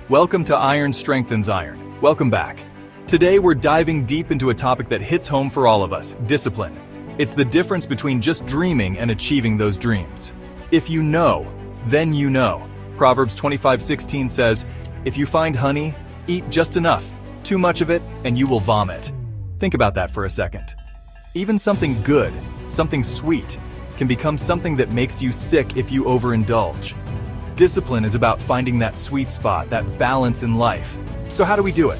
Welcome to Iron Strengthens Iron. Welcome back. Today we're diving deep into a topic that hits home for all of us, discipline. It's the difference between just dreaming and achieving those dreams. If you know, then you know. Proverbs 25:16 says, "If you find honey, eat just enough. Too much of it, and you will vomit." Think about that for a second. Even something good, something sweet, can become something that makes you sick if you overindulge. Discipline is about finding that sweet spot, that balance in life. So how do we do it?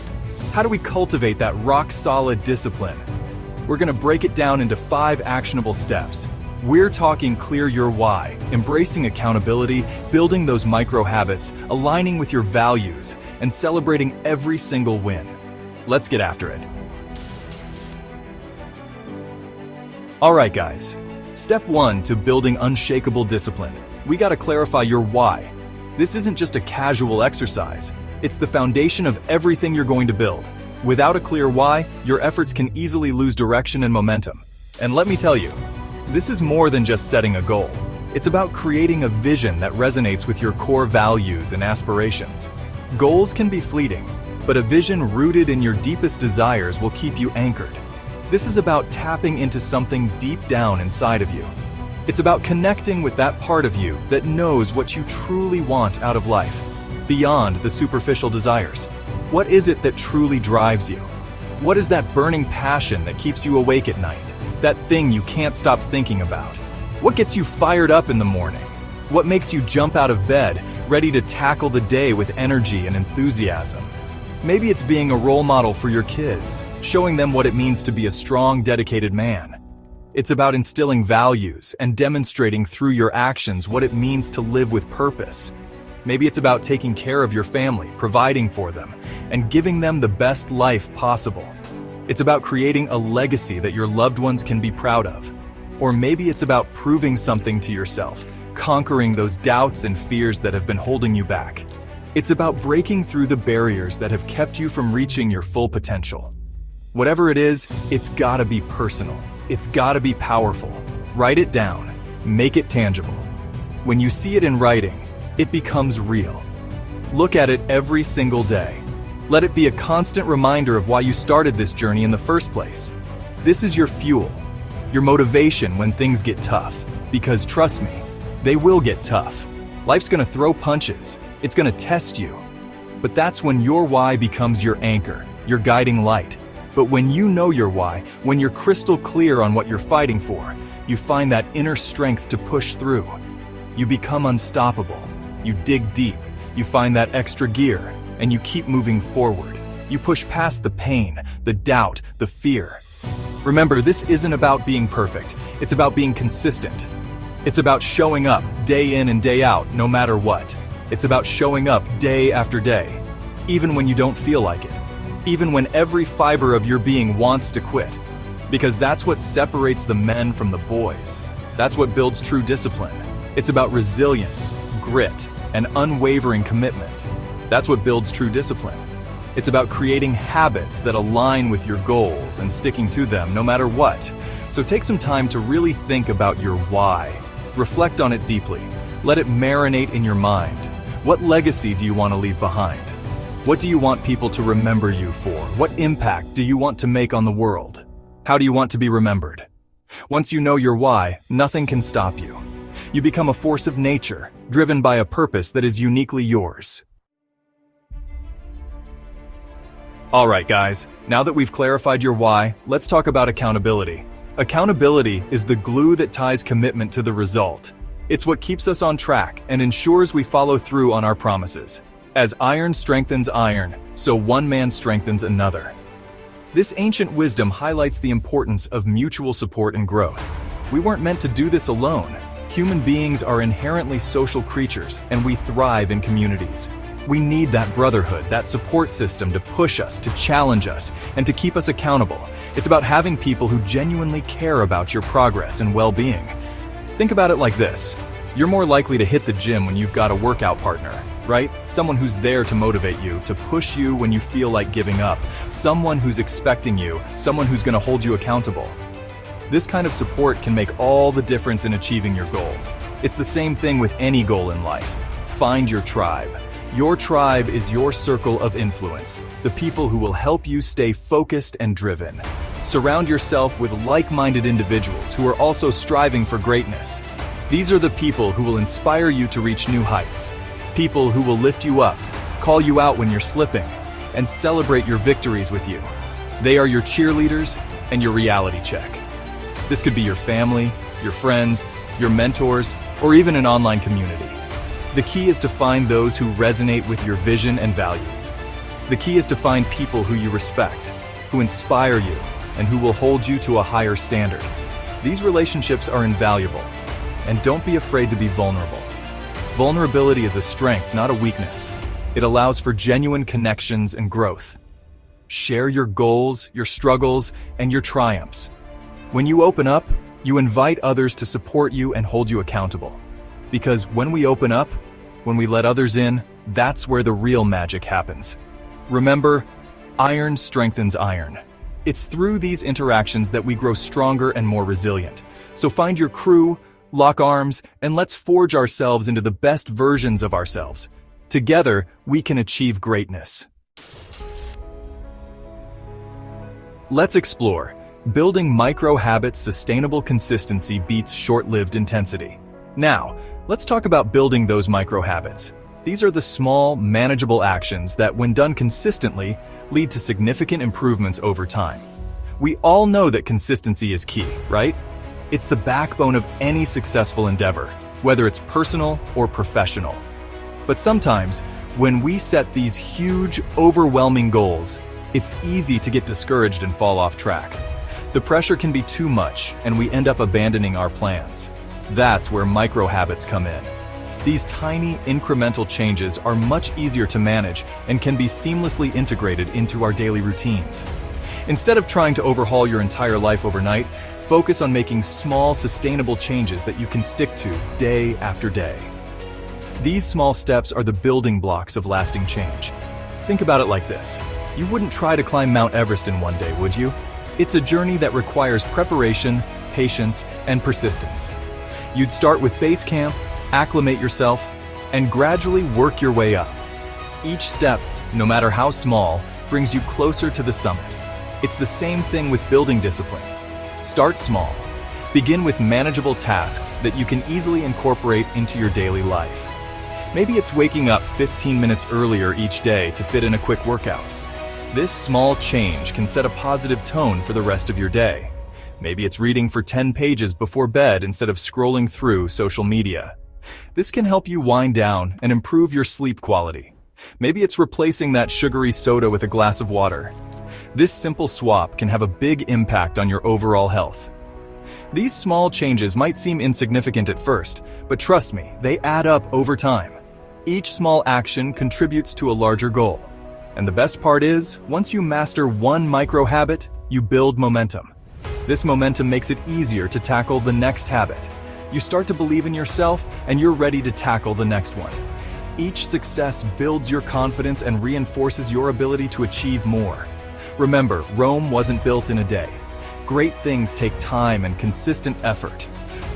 How do we cultivate that rock-solid discipline? We're going to break it down into 5 actionable steps. We're talking clear your why, embracing accountability, building those micro habits, aligning with your values, and celebrating every single win. Let's get after it. All right, guys. Step 1 to building unshakable discipline. We got to clarify your why. This isn't just a casual exercise. It's the foundation of everything you're going to build. Without a clear why, your efforts can easily lose direction and momentum. And let me tell you, this is more than just setting a goal. It's about creating a vision that resonates with your core values and aspirations. Goals can be fleeting, but a vision rooted in your deepest desires will keep you anchored. This is about tapping into something deep down inside of you. It's about connecting with that part of you that knows what you truly want out of life, beyond the superficial desires. What is it that truly drives you? What is that burning passion that keeps you awake at night? That thing you can't stop thinking about? What gets you fired up in the morning? What makes you jump out of bed, ready to tackle the day with energy and enthusiasm? Maybe it's being a role model for your kids, showing them what it means to be a strong, dedicated man. It's about instilling values and demonstrating through your actions what it means to live with purpose. Maybe it's about taking care of your family, providing for them, and giving them the best life possible. It's about creating a legacy that your loved ones can be proud of. Or maybe it's about proving something to yourself, conquering those doubts and fears that have been holding you back. It's about breaking through the barriers that have kept you from reaching your full potential. Whatever it is, it's gotta be personal. It's gotta be powerful. Write it down. Make it tangible. When you see it in writing, it becomes real. Look at it every single day. Let it be a constant reminder of why you started this journey in the first place. This is your fuel, your motivation when things get tough. Because trust me, they will get tough. Life's gonna throw punches. It's gonna test you. But that's when your why becomes your anchor, your guiding light. But when you know your why, when you're crystal clear on what you're fighting for, you find that inner strength to push through. You become unstoppable. You dig deep. You find that extra gear, and you keep moving forward. You push past the pain, the doubt, the fear. Remember, this isn't about being perfect. It's about being consistent. It's about showing up day in and day out, no matter what. It's about showing up day after day, even when you don't feel like it. Even when every fiber of your being wants to quit. Because that's what separates the men from the boys. That's what builds true discipline. It's about resilience, grit, and unwavering commitment. That's what builds true discipline. It's about creating habits that align with your goals and sticking to them no matter what. So take some time to really think about your why. Reflect on it deeply. Let it marinate in your mind. What legacy do you want to leave behind? What do you want people to remember you for? What impact do you want to make on the world? How do you want to be remembered? Once you know your why, nothing can stop you. You become a force of nature, driven by a purpose that is uniquely yours. All right, guys, now that we've clarified your why, let's talk about accountability. Accountability is the glue that ties commitment to the result. It's what keeps us on track and ensures we follow through on our promises. As iron strengthens iron, so one man strengthens another. This ancient wisdom highlights the importance of mutual support and growth. We weren't meant to do this alone. Human beings are inherently social creatures, and we thrive in communities. We need that brotherhood, that support system to push us, to challenge us, and to keep us accountable. It's about having people who genuinely care about your progress and well-being. Think about it like this. You're more likely to hit the gym when you've got a workout partner, right? Someone who's there to motivate you, to push you when you feel like giving up. Someone who's expecting you, someone who's going to hold you accountable. This kind of support can make all the difference in achieving your goals. It's the same thing with any goal in life. Find your tribe. Your tribe is your circle of influence, the people who will help you stay focused and driven. Surround yourself with like-minded individuals who are also striving for greatness. These are the people who will inspire you to reach new heights. People who will lift you up, call you out when you're slipping, and celebrate your victories with you. They are your cheerleaders and your reality check. This could be your family, your friends, your mentors, or even an online community. The key is to find those who resonate with your vision and values. The key is to find people who you respect, who inspire you, and who will hold you to a higher standard. These relationships are invaluable, and don't be afraid to be vulnerable. Vulnerability is a strength, not a weakness. It allows for genuine connections and growth. Share your goals, your struggles, and your triumphs. When you open up, you invite others to support you and hold you accountable. Because when we open up, when we let others in, that's where the real magic happens. Remember, iron strengthens iron. It's through these interactions that we grow stronger and more resilient. So find your crew, lock arms, and let's forge ourselves into the best versions of ourselves. Together, we can achieve greatness. Let's explore. Building micro-habits, sustainable consistency beats short-lived intensity. Now, let's talk about building those micro-habits. These are the small, manageable actions that, when done consistently, lead to significant improvements over time. We all know that consistency is key, right? It's the backbone of any successful endeavor, whether it's personal or professional. But sometimes, when we set these huge, overwhelming goals, it's easy to get discouraged and fall off track. The pressure can be too much, and we end up abandoning our plans. That's where micro-habits come in. These tiny, incremental changes are much easier to manage and can be seamlessly integrated into our daily routines. Instead of trying to overhaul your entire life overnight, focus on making small, sustainable changes that you can stick to day after day. These small steps are the building blocks of lasting change. Think about it like this. You wouldn't try to climb Mount Everest in one day, would you? It's a journey that requires preparation, patience, and persistence. You'd start with base camp, acclimate yourself, and gradually work your way up. Each step, no matter how small, brings you closer to the summit. It's the same thing with building discipline. Start small. Begin with manageable tasks that you can easily incorporate into your daily life. Maybe it's waking up 15 minutes earlier each day to fit in a quick workout. This small change can set a positive tone for the rest of your day. Maybe it's reading for 10 pages before bed instead of scrolling through social media. This can help you wind down and improve your sleep quality. Maybe it's replacing that sugary soda with a glass of water. This simple swap can have a big impact on your overall health. These small changes might seem insignificant at first, but trust me, they add up over time. Each small action contributes to a larger goal. And the best part is, once you master one micro-habit, you build momentum. This momentum makes it easier to tackle the next habit. You start to believe in yourself, and you're ready to tackle the next one. Each success builds your confidence and reinforces your ability to achieve more. Remember, Rome wasn't built in a day. Great things take time and consistent effort.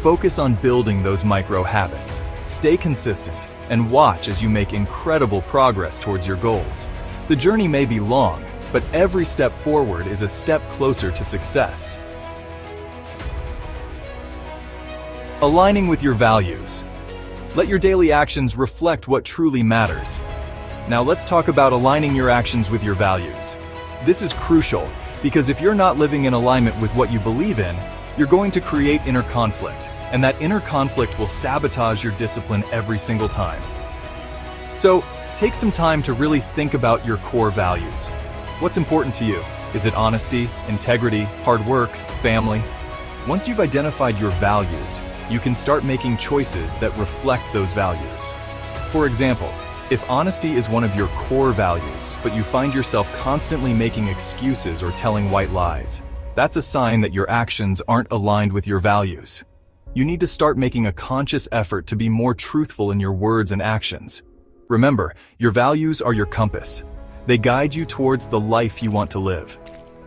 Focus on building those micro-habits. Stay consistent, and watch as you make incredible progress towards your goals. The journey may be long, but every step forward is a step closer to success. Aligning with your values. Let your daily actions reflect what truly matters. Now let's talk about aligning your actions with your values. This is crucial because if you're not living in alignment with what you believe in, you're going to create inner conflict, and that inner conflict will sabotage your discipline every single time. So, take some time to really think about your core values. What's important to you? Is it honesty, integrity, hard work, family? Once you've identified your values, you can start making choices that reflect those values. For example, if honesty is one of your core values, but you find yourself constantly making excuses or telling white lies, that's a sign that your actions aren't aligned with your values. You need to start making a conscious effort to be more truthful in your words and actions. Remember, your values are your compass. They guide you towards the life you want to live.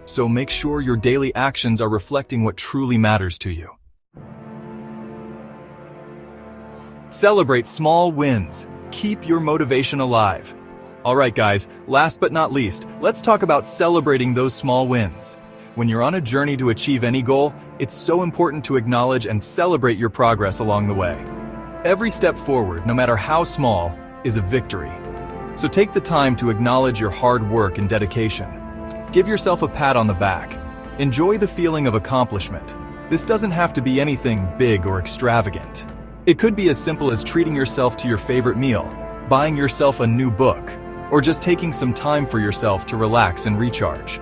So make sure your daily actions are reflecting what truly matters to you. Celebrate small wins. keep your motivation alive. Alright guys, last but not least, let's talk about celebrating those small wins. When you're on a journey to achieve any goal, it's so important to acknowledge and celebrate your progress along the way. Every step forward, no matter how small, is a victory. So take the time to acknowledge your hard work and dedication. Give yourself a pat on the back. Enjoy the feeling of accomplishment. This doesn't have to be anything big or extravagant. It could be as simple as treating yourself to your favorite meal, buying yourself a new book, or just taking some time for yourself to relax and recharge.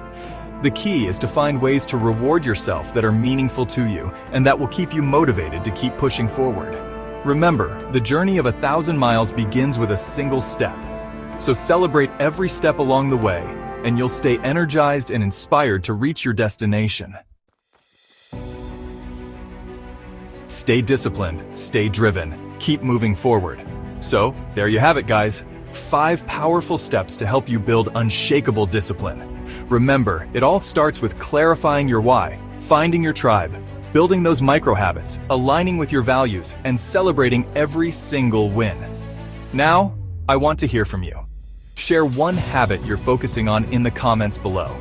The key is to find ways to reward yourself that are meaningful to you and that will keep you motivated to keep pushing forward. Remember, the journey of 1,000 miles begins with a single step. So celebrate every step along the way, and you'll stay energized and inspired to reach your destination. Stay disciplined, stay driven, keep moving forward. So, there you have it guys. 5 powerful steps to help you build unshakable discipline. Remember, it all starts with clarifying your why, finding your tribe, building those micro habits, aligning with your values, and celebrating every single win. Now, I want to hear from you. Share one habit you're focusing on in the comments below.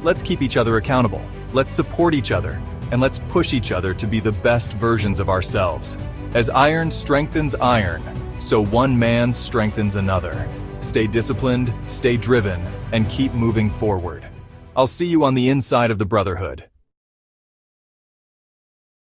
Let's keep each other accountable, let's support each other, and let's push each other to be the best versions of ourselves. As iron strengthens iron, so one man strengthens another. Stay disciplined, stay driven, and keep moving forward. I'll see you on the inside of the Brotherhood.